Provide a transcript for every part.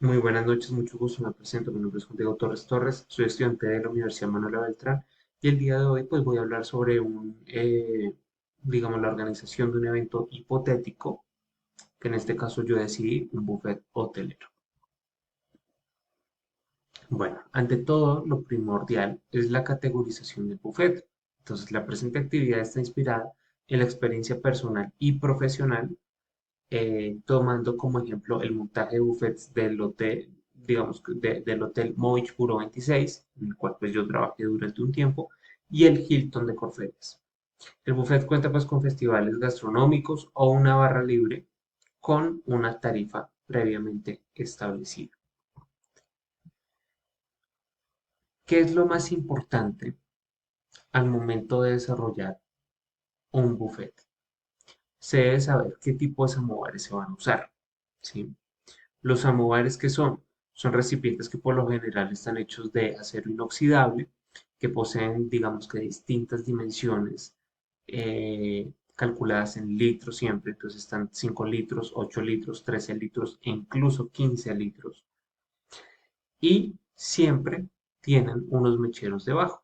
Muy buenas noches, mucho gusto. Me presento. Mi nombre es Juan Diego Torres Torres, soy estudiante de la Universidad Manuela Beltrán y el día de hoy pues voy a hablar sobre digamos, la organización de un evento hipotético, que en este caso yo decidí un buffet hotelero. Bueno, ante todo, lo primordial es la categorización del buffet. Entonces, la presente actividad está inspirada en la experiencia personal y profesional tomando como ejemplo el montaje de buffets del hotel, digamos, del hotel Moich Buro 26, en el cual pues yo trabajé durante un tiempo, y el Hilton de Corferias. El buffet cuenta pues con festivales gastronómicos o una barra libre con una tarifa previamente establecida. ¿Qué es lo más importante al momento de desarrollar un buffet? Se debe saber qué tipo de samovares se van a usar, ¿sí? Los samovares que son recipientes que por lo general están hechos de acero inoxidable, que poseen, digamos que distintas dimensiones calculadas en litros siempre, entonces están 5 litros, 8 litros, 13 litros e incluso 15 litros. Y siempre tienen unos mecheros debajo.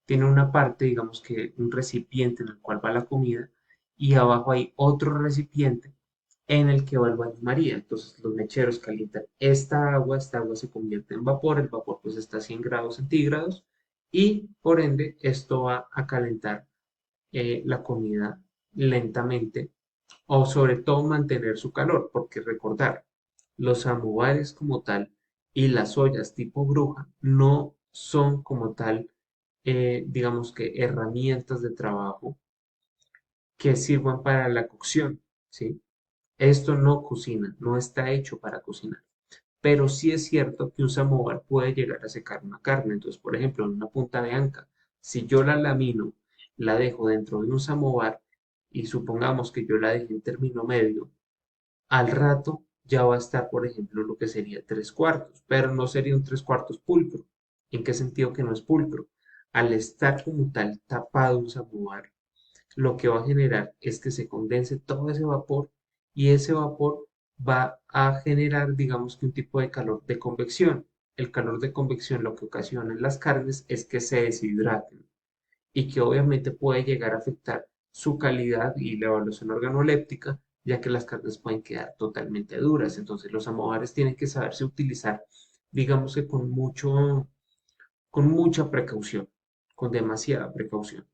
Tienen una parte, digamos que un recipiente en el cual va la comida y abajo hay otro recipiente en el que va el baño María. Entonces los mecheros calientan esta agua se convierte en vapor, el vapor pues está a 100 grados centígrados y por ende esto va a calentar la comida lentamente o sobre todo mantener su calor, porque recordar, los samovares como tal y las ollas tipo bruja no son como tal, digamos que herramientas de trabajo que sirvan para la cocción, ¿sí? Esto no cocina, no está hecho para cocinar. Pero sí es cierto que un samovar puede llegar a secar una carne. Entonces, por ejemplo, en una punta de anca, si yo la lamino, la dejo dentro de un samovar y supongamos que yo la dejé en término medio, al rato ya va a estar, por ejemplo, lo que sería tres cuartos, pero no sería un tres cuartos pulcro. ¿En qué sentido que no es pulcro? Al estar como tal tapado un samovar, lo que va a generar es que se condense todo ese vapor y ese vapor va a generar, digamos que un tipo de calor de convección. El calor de convección lo que ocasiona en las carnes es que se deshidraten y que obviamente puede llegar a afectar su calidad y la evaluación organoléptica, ya que las carnes pueden quedar totalmente duras. Entonces los amovares tienen que saberse utilizar, digamos que con mucha precaución, con demasiada precaución.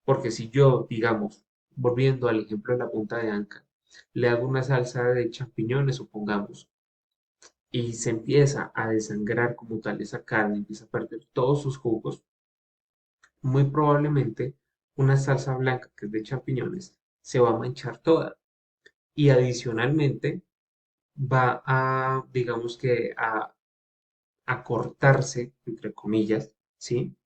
Porque si yo, digamos, volviendo al ejemplo de la punta de anca, le hago una salsa de champiñones, supongamos, y se empieza a desangrar como tal esa carne, empieza a perder todos sus jugos, muy probablemente una salsa blanca que es de champiñones se va a manchar toda y adicionalmente va a, digamos que a cortarse, entre comillas, ¿sí?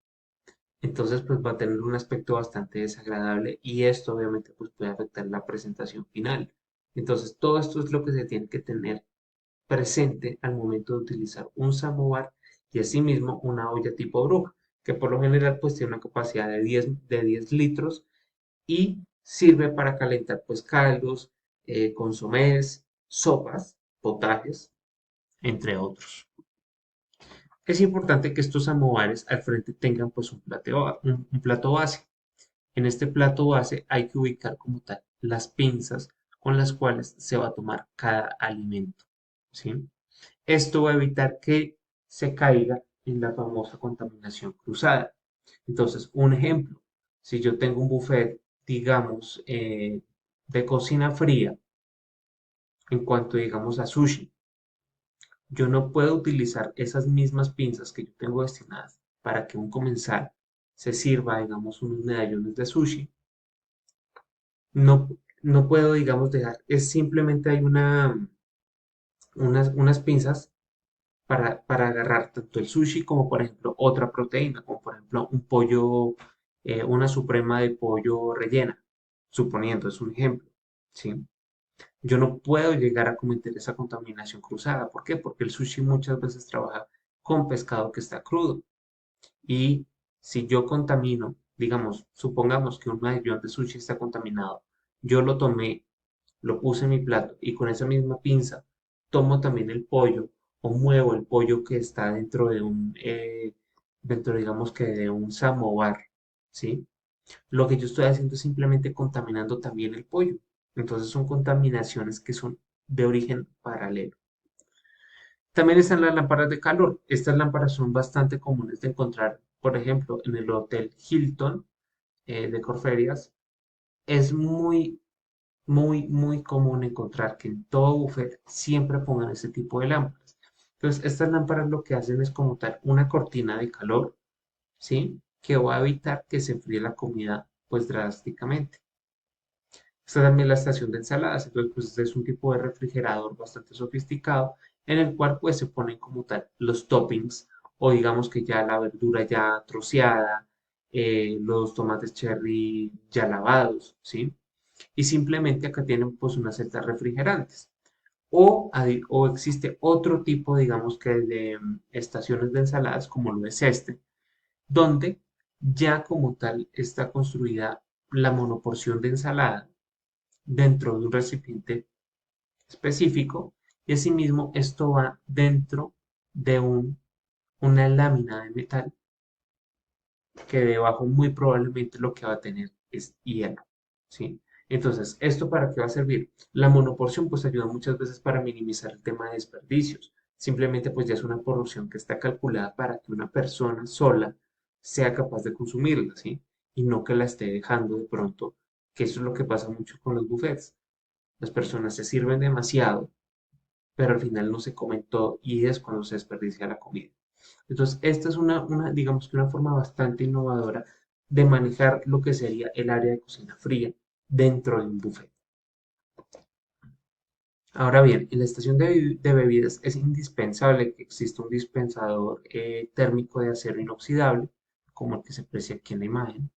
Entonces, pues va a tener un aspecto bastante desagradable y esto obviamente pues puede afectar la presentación final. Entonces, todo esto es lo que se tiene que tener presente al momento de utilizar un samovar y asimismo una olla tipo bruja, que por lo general pues tiene una capacidad de 10 litros y sirve para calentar pues caldos, consomés, sopas, potajes, entre otros. Es importante que estos samovares al frente tengan pues un plato base. En este plato base hay que ubicar como tal las pinzas con las cuales se va a tomar cada alimento, ¿sí? Esto va a evitar que se caiga en la famosa contaminación cruzada. Entonces, un ejemplo, si yo tengo un buffet, digamos, de cocina fría, en cuanto, digamos, a sushi, yo no puedo utilizar esas mismas pinzas que yo tengo destinadas para que un comensal se sirva, digamos, unos medallones de sushi. No, no puedo, digamos, dejar, es simplemente hay unas pinzas para agarrar tanto el sushi como, por ejemplo, otra proteína, como por ejemplo un pollo, una suprema de pollo rellena, suponiendo, es un ejemplo, ¿sí? Yo no puedo llegar a cometer esa contaminación cruzada. ¿Por qué? Porque el sushi muchas veces trabaja con pescado que está crudo. Y si yo contamino, digamos, supongamos que un medallón de sushi está contaminado, yo lo tomé, lo puse en mi plato y con esa misma pinza tomo también el pollo o muevo el pollo que está dentro de dentro digamos que de un samovar, ¿sí? Lo que yo estoy haciendo es simplemente contaminando también el pollo. Entonces son contaminaciones que son de origen paralelo. También están las lámparas de calor. Estas lámparas son bastante comunes de encontrar, por ejemplo, en el Hotel Hilton de Corferias. Es muy común encontrar que en todo buffet siempre pongan este tipo de lámparas. Entonces, estas lámparas lo que hacen es como tal una cortina de calor, ¿sí? Que va a evitar que se enfríe la comida, pues drásticamente. Está también la estación de ensaladas, entonces pues este es un tipo de refrigerador bastante sofisticado en el cual pues se ponen como tal los toppings o digamos que ya la verdura ya troceada, los tomates cherry ya lavados, ¿sí? Y simplemente acá tienen pues unas celdas refrigerantes. O existe otro tipo, digamos que de estaciones de ensaladas como lo es este, donde ya como tal está construida la monoporción de ensalada dentro de un recipiente específico y asimismo esto va dentro de una lámina de metal que debajo muy probablemente lo que va a tener es hielo, ¿sí? Entonces, ¿esto para qué va a servir? La monoporción pues ayuda muchas veces para minimizar el tema de desperdicios. Simplemente pues ya es una porción que está calculada para que una persona sola sea capaz de consumirla, ¿sí? Y no que la esté dejando de pronto, que eso es lo que pasa mucho con los buffets. Las personas se sirven demasiado, pero al final no se comen todo y es cuando se desperdicia la comida. Entonces, esta es digamos que una forma bastante innovadora de manejar lo que sería el área de cocina fría dentro de un buffet. Ahora bien, en la estación de bebidas es indispensable que exista un dispensador térmico de acero inoxidable, como el que se aprecia aquí en la imagen,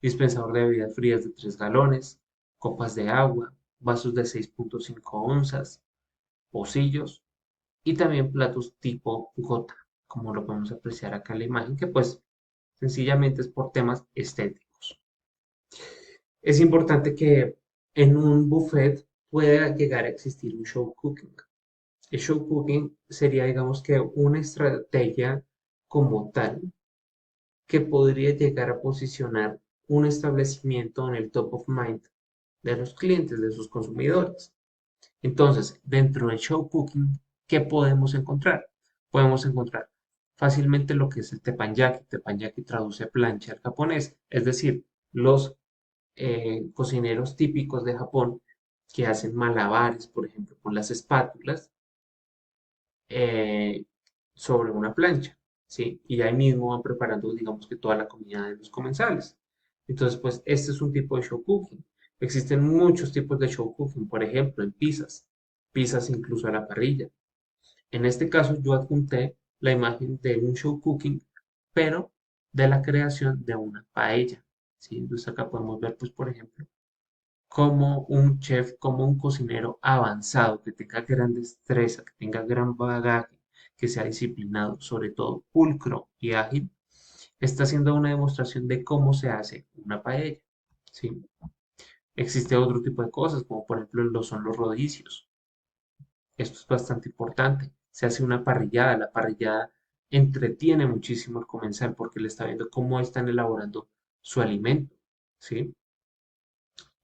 dispensador de bebidas frías de 3 galones, copas de agua, vasos de 6,5 onzas, pocillos y también platos tipo gota, como lo podemos apreciar acá en la imagen, que pues sencillamente es por temas estéticos. Es importante que en un buffet pueda llegar a existir un show cooking. El show cooking sería, digamos que, una estrategia como tal que podría llegar a posicionar un establecimiento en el top of mind de los clientes, de sus consumidores. Entonces, dentro del show cooking, ¿qué podemos encontrar? Podemos encontrar fácilmente lo que es el teppanyaki. Teppanyaki traduce plancha al japonés, es decir, los cocineros típicos de Japón que hacen malabares, por ejemplo, con las espátulas eh, sobre una plancha, ¿sí? Y ahí mismo van preparando, digamos que toda la comida de los comensales. Entonces, pues, este es un tipo de show cooking. Existen muchos tipos de show cooking, por ejemplo, en pizzas incluso a la parrilla. En este caso, yo adjunté la imagen de un show cooking, pero de la creación de una paella, ¿sí? Entonces acá podemos ver, pues, por ejemplo, como un chef, como un cocinero avanzado, que tenga gran destreza, que tenga gran bagaje, que sea disciplinado, sobre todo pulcro y ágil, está haciendo una demostración de cómo se hace una paella, ¿sí? Existe otro tipo de cosas, como por ejemplo lo son los rodicios. Esto es bastante importante. Se hace una parrillada. La parrillada entretiene muchísimo al comensal porque le está viendo cómo están elaborando su alimento, ¿sí?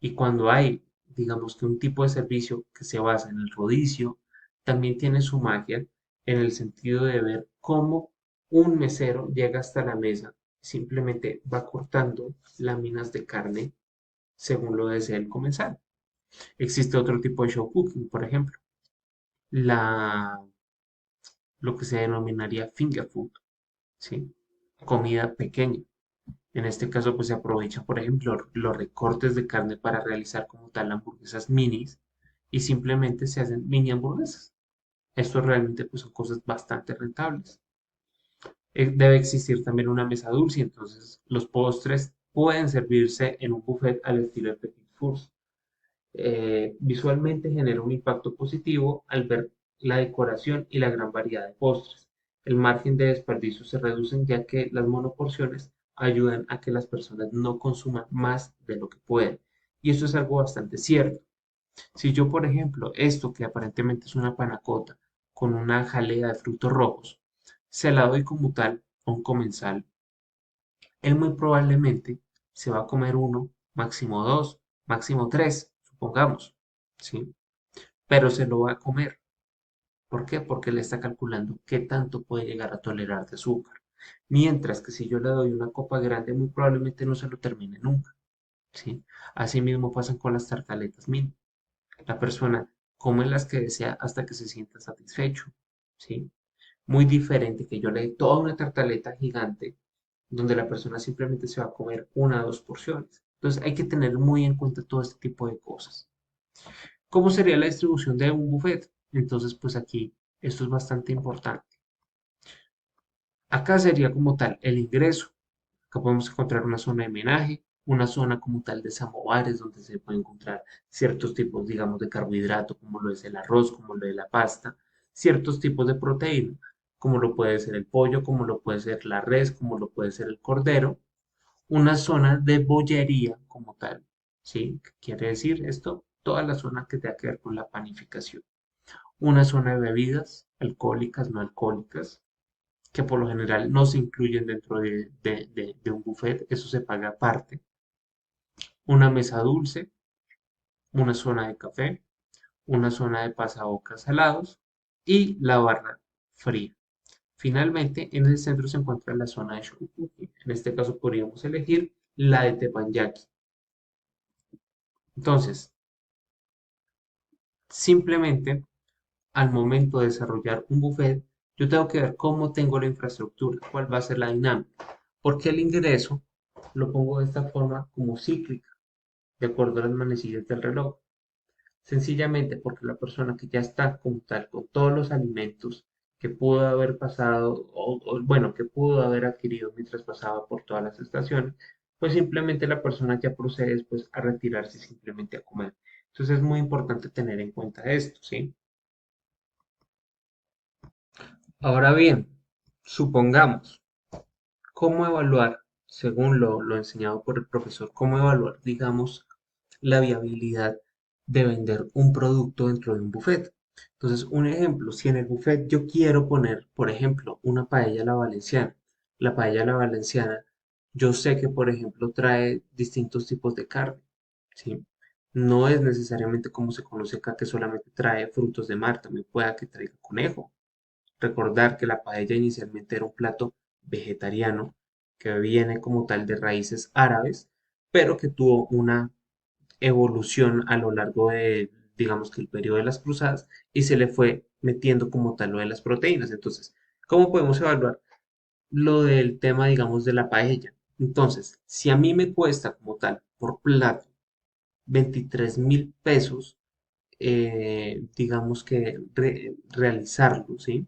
Y cuando hay, digamos que un tipo de servicio que se basa en el rodicio, también tiene su magia en el sentido de ver cómo un mesero llega hasta la mesa, simplemente va cortando láminas de carne según lo desea el comensal. Existe otro tipo de show cooking, por ejemplo, la, lo que se denominaría finger food, ¿sí? Comida pequeña. En este caso, pues se aprovecha, por ejemplo, los recortes de carne para realizar como tal hamburguesas minis y simplemente se hacen mini hamburguesas. Esto realmente pues son cosas bastante rentables. Debe existir también una mesa dulce, entonces los postres pueden servirse en un buffet al estilo de Petit Fours. Visualmente genera un impacto positivo al ver la decoración y la gran variedad de postres. El margen de desperdicio se reduce ya que las monoporciones ayudan a que las personas no consuman más de lo que pueden. Y eso es algo bastante cierto. Si yo, por ejemplo, esto que aparentemente es una panacota, con una jalea de frutos rojos, se la doy como tal a un comensal, él muy probablemente se va a comer uno, máximo dos, máximo tres, supongamos, ¿sí? Pero se lo va a comer. ¿Por qué? Porque le está calculando qué tanto puede llegar a tolerar de azúcar. Mientras que si yo le doy una copa grande, muy probablemente no se lo termine nunca, ¿sí? Asimismo pasan con las tartaletas mini. La persona come las que desea hasta que se sienta satisfecho, ¿sí? Muy diferente que yo le dé toda una tartaleta gigante donde la persona simplemente se va a comer una o dos porciones. Entonces hay que tener muy en cuenta todo este tipo de cosas. ¿Cómo sería la distribución de un buffet? Entonces, pues aquí esto es bastante importante. Acá sería como tal el ingreso. Acá podemos encontrar una zona de menaje, una zona como tal de samovares donde se puede encontrar ciertos tipos, digamos, de carbohidrato, como lo es el arroz, como lo es la pasta, ciertos tipos de proteína, como lo puede ser el pollo, como lo puede ser la res, como lo puede ser el cordero, una zona de bollería como tal, ¿sí? ¿Qué quiere decir esto? Toda la zona que tenga que ver con la panificación. Una zona de bebidas alcohólicas, no alcohólicas, que por lo general no se incluyen dentro de un buffet, eso se paga aparte. Una mesa dulce, una zona de café, una zona de pasabocas salados y la barra fría. Finalmente, en el centro se encuentra la zona de shokuki. En este caso podríamos elegir la de teppanyaki. Entonces, simplemente al momento de desarrollar un buffet, yo tengo que ver cómo tengo la infraestructura, cuál va a ser la dinámica, porque el ingreso lo pongo de esta forma como cíclica, de acuerdo a las manecillas del reloj. Sencillamente porque la persona que ya está como tal con todos los alimentos que pudo haber pasado, bueno, que pudo haber adquirido mientras pasaba por todas las estaciones, pues simplemente la persona ya procede después a retirarse y simplemente a comer. Entonces es muy importante tener en cuenta esto, ¿sí? Ahora bien, supongamos, ¿cómo evaluar, según lo enseñado por el profesor, cómo evaluar, digamos, la viabilidad de vender un producto dentro de un buffet? Entonces, un ejemplo, si en el buffet yo quiero poner, por ejemplo, una paella a la valenciana, la paella a la valenciana, yo sé que, por ejemplo, trae distintos tipos de carne, ¿sí? No es necesariamente como se conoce acá que solamente trae frutos de mar, también pueda que traiga conejo. Recordar que la paella inicialmente era un plato vegetariano que viene como tal de raíces árabes, pero que tuvo una evolución a lo largo de, digamos que el periodo de las cruzadas y se le fue metiendo como tal lo de las proteínas. Entonces, ¿cómo podemos evaluar lo del tema, digamos, de la paella? Entonces, si a mí me cuesta como tal por plato 23.000 pesos, digamos que realizarlo, ¿sí?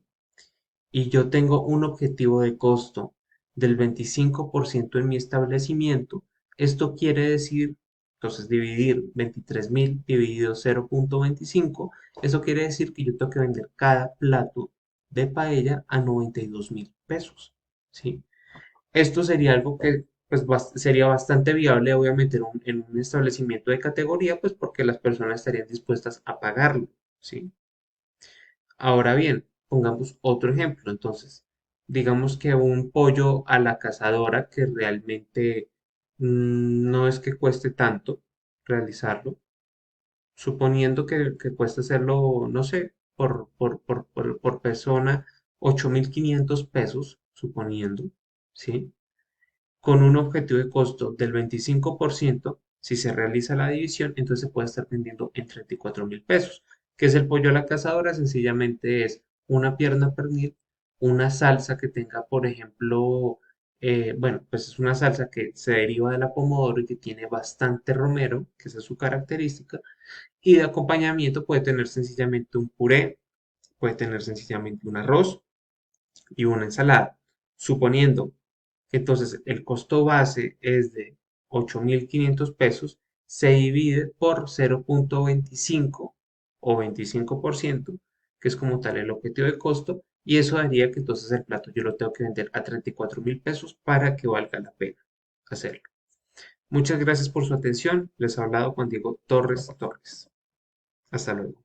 Y yo tengo un objetivo de costo del 25% en mi establecimiento, esto quiere decir, entonces dividir 23.000 dividido 0.25, eso quiere decir que yo tengo que vender cada plato de paella a 92.000 pesos, ¿sí? Esto sería algo que pues, sería bastante viable, obviamente, en un establecimiento de categoría, pues porque las personas estarían dispuestas a pagarlo, ¿sí? Ahora bien, pongamos otro ejemplo. Entonces, digamos que un pollo a la cazadora que realmente no es que cueste tanto realizarlo, suponiendo que cueste hacerlo, no sé, por persona 8.500 pesos, suponiendo, ¿sí? Con un objetivo de costo del 25%, si se realiza la división, entonces se puede estar vendiendo en 34.000 pesos. ¿Qué es el pollo a la cazadora? Sencillamente es una pierna pernil, una salsa que tenga, por ejemplo, bueno, pues es una salsa que se deriva de la pomodoro y que tiene bastante romero, que esa es su característica, y de acompañamiento puede tener sencillamente un puré, puede tener sencillamente un arroz y una ensalada, suponiendo que entonces el costo base es de 8.500 pesos, se divide por 0.25 o 25%, que es como tal el objetivo de costo, y eso daría que entonces el plato yo lo tengo que vender a 34.000 pesos para que valga la pena hacerlo. Muchas gracias por su atención. Les ha hablado Juan Diego Torres Torres. Hasta luego.